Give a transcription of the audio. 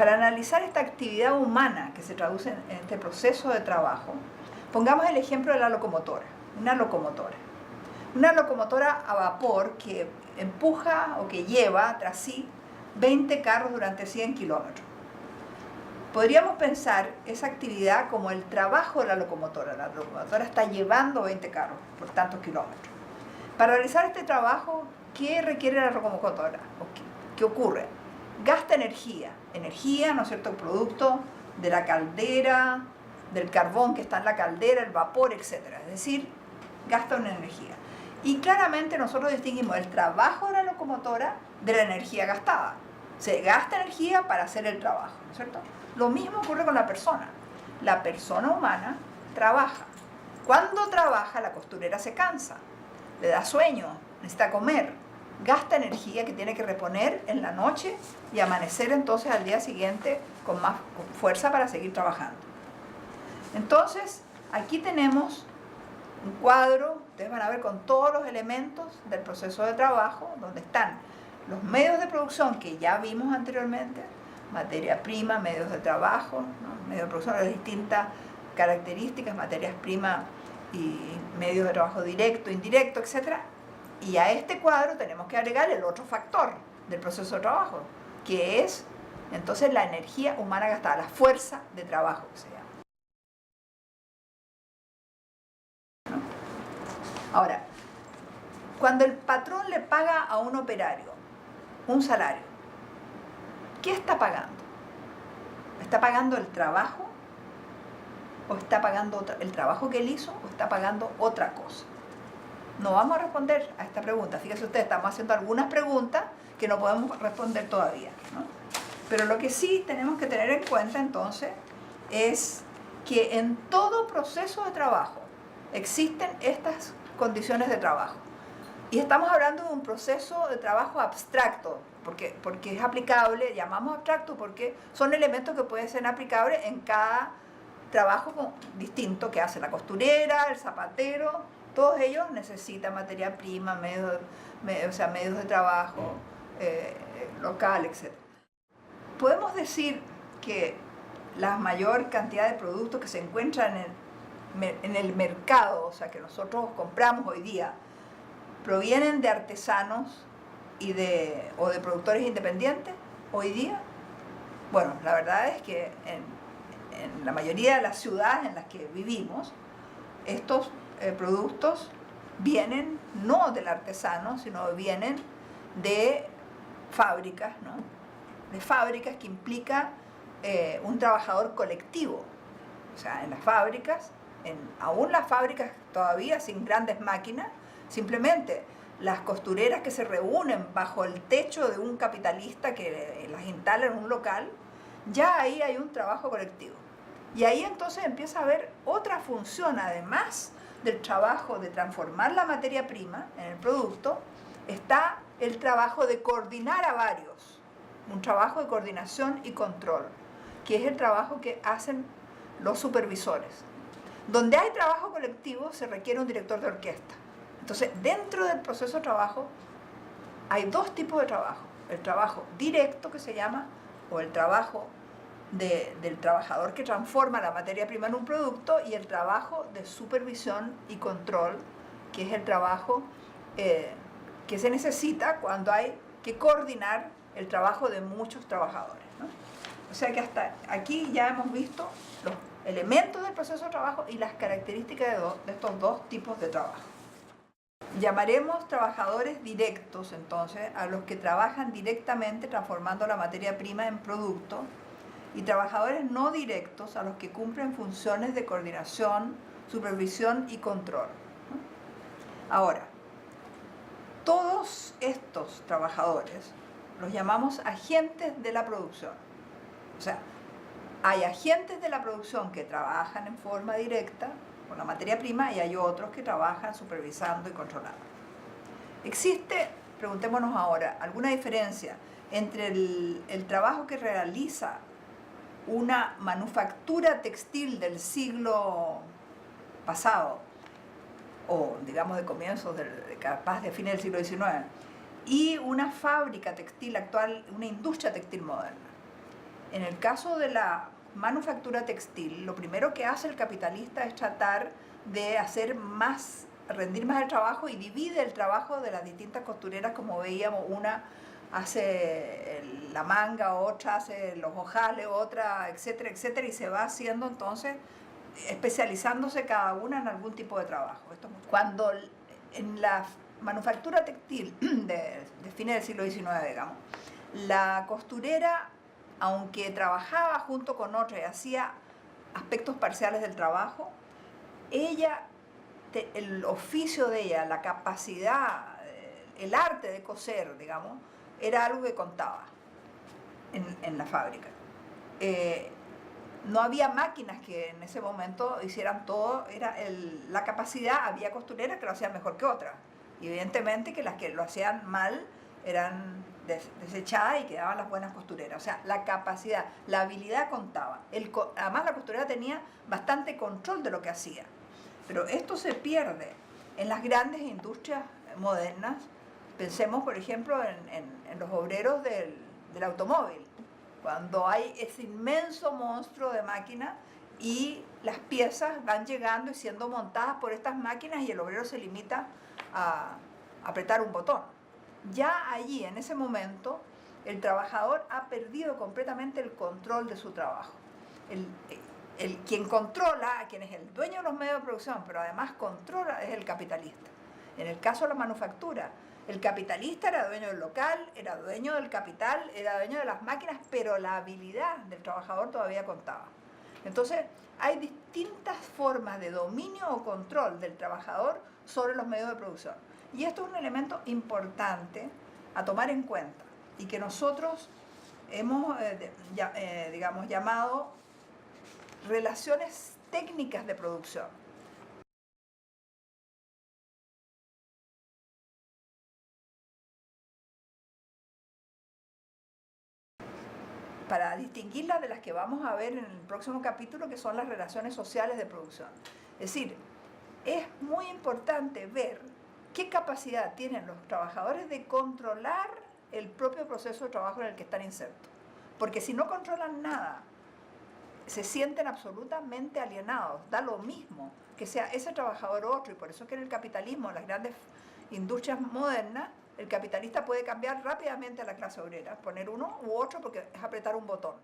para analizar esta actividad humana que se traduce en este proceso de trabajo, pongamos el ejemplo de la locomotora. Una locomotora a vapor que empuja o que lleva tras sí 20 carros durante 100 kilómetros. Podríamos pensar esa actividad como el trabajo de la locomotora. La locomotora está llevando 20 carros por tantos kilómetros. Para realizar este trabajo, ¿qué requiere la locomotora? ¿Qué ocurre? Gasta energía, ¿no es cierto?, producto de la caldera, del carbón que está en la caldera, el vapor, etc. Es decir, gasta una energía. Y claramente nosotros distinguimos el trabajo de la locomotora de la energía gastada. Se gasta energía para hacer el trabajo, ¿no es cierto? Lo mismo ocurre con la persona. La persona humana trabaja. Cuando trabaja, la costurera se cansa, le da sueño, necesita comer, gasta energía que tiene que reponer en la noche y amanecer entonces al día siguiente con más fuerza para seguir trabajando. Entonces, aquí tenemos un cuadro, ustedes van a ver con todos los elementos del proceso de trabajo, donde están los medios de producción que ya vimos anteriormente, materia prima, medios de trabajo, ¿no? Medios de producción, las distintas características, materias primas y medios de trabajo directo, indirecto, etc. Y a este cuadro tenemos que agregar el otro factor del proceso de trabajo, que es entonces la energía humana gastada, la fuerza de trabajo que se llama. Ahora, cuando el patrón le paga a un operario un salario, ¿qué está pagando? ¿Está pagando el trabajo? ¿O está pagando el trabajo que él hizo? ¿O está pagando otra cosa? No vamos a responder a esta pregunta. Fíjense ustedes, estamos haciendo algunas preguntas que no podemos responder todavía, ¿no? Pero lo que sí tenemos que tener en cuenta entonces es que en todo proceso de trabajo existen estas condiciones de trabajo. Y estamos hablando de un proceso de trabajo abstracto, porque es aplicable, llamamos abstracto porque son elementos que pueden ser aplicables en cada trabajo distinto que hace la costurera, el zapatero. Todos ellos necesitan materia prima, medios de trabajo, local, etc. Podemos decir que la mayor cantidad de productos que se encuentran en el mercado, o sea, que nosotros compramos hoy día, provienen de artesanos o de productores independientes hoy día. Bueno, la verdad es que en la mayoría de las ciudades en las que vivimos, estos productos vienen no del artesano, sino vienen de fábricas, ¿no? De fábricas que implica un trabajador colectivo. O sea, en las fábricas, aún las fábricas todavía sin grandes máquinas, simplemente las costureras que se reúnen bajo el techo de un capitalista que las instala en un local, ya ahí hay un trabajo colectivo. Y ahí entonces empieza a haber otra función, además del trabajo de transformar la materia prima en el producto, está el trabajo de coordinar a varios, un trabajo de coordinación y control, que es el trabajo que hacen los supervisores. Donde hay trabajo colectivo se requiere un director de orquesta. Entonces, dentro del proceso de trabajo hay dos tipos de trabajo. El trabajo directo, que se llama, o el trabajo del trabajador que transforma la materia prima en un producto, y el trabajo de supervisión y control, que es el trabajo que se necesita cuando hay que coordinar el trabajo de muchos trabajadores, ¿no? O sea que hasta aquí ya hemos visto los elementos del proceso de trabajo y las características de estos dos tipos de trabajo. Llamaremos trabajadores directos, entonces, a los que trabajan directamente transformando la materia prima en producto, y trabajadores no directos a los que cumplen funciones de coordinación, supervisión y control, ¿no? Ahora, todos estos trabajadores los llamamos agentes de la producción. O sea, hay agentes de la producción que trabajan en forma directa con la materia prima y hay otros que trabajan supervisando y controlando. ¿Existe, preguntémonos ahora, alguna diferencia entre el trabajo que realiza una manufactura textil del siglo pasado, o digamos de comienzos, capaz de fines del siglo XIX, y una fábrica textil actual, una industria textil moderna? En el caso de la manufactura textil, lo primero que hace el capitalista es tratar de rendir más el trabajo y divide el trabajo de las distintas costureras, como veíamos, una hace la manga, otra hace los ojales, otra, etcétera, etcétera, y se va haciendo entonces, especializándose cada una en algún tipo de trabajo. Cuando en la manufactura textil de fines del siglo XIX, digamos, la costurera, aunque trabajaba junto con otra y hacía aspectos parciales del trabajo, el oficio de ella, la capacidad, el arte de coser, digamos, era algo que contaba en la fábrica. No había máquinas que en ese momento hicieran todo, la capacidad, había costureras que lo hacían mejor que otras, y evidentemente que las que lo hacían mal eran desechadas y quedaban las buenas costureras. O sea, la capacidad, la habilidad contaba. Además, la costurera tenía bastante control de lo que hacía. Pero esto se pierde en las grandes industrias modernas. Pensemos, por ejemplo, en los obreros del automóvil, cuando hay ese inmenso monstruo de máquina y las piezas van llegando y siendo montadas por estas máquinas y el obrero se limita a apretar un botón. Ya allí, en ese momento, el trabajador ha perdido completamente el control de su trabajo. Quien controla, quien es el dueño de los medios de producción, pero además controla, es el capitalista. En el caso de la manufactura, el capitalista era dueño del local, era dueño del capital, era dueño de las máquinas, pero la habilidad del trabajador todavía contaba. Entonces, hay distintas formas de dominio o control del trabajador sobre los medios de producción. Y esto es un elemento importante a tomar en cuenta y que nosotros hemos, digamos, llamado relaciones técnicas de producción. Para distinguirlas de las que vamos a ver en el próximo capítulo, que son las relaciones sociales de producción. Es decir, es muy importante ver qué capacidad tienen los trabajadores de controlar el propio proceso de trabajo en el que están insertos. Porque si no controlan nada, se sienten absolutamente alienados, da lo mismo que sea ese trabajador o otro, y por eso es que en el capitalismo, en las grandes industrias modernas, el capitalista puede cambiar rápidamente a la clase obrera, poner uno u otro porque es apretar un botón.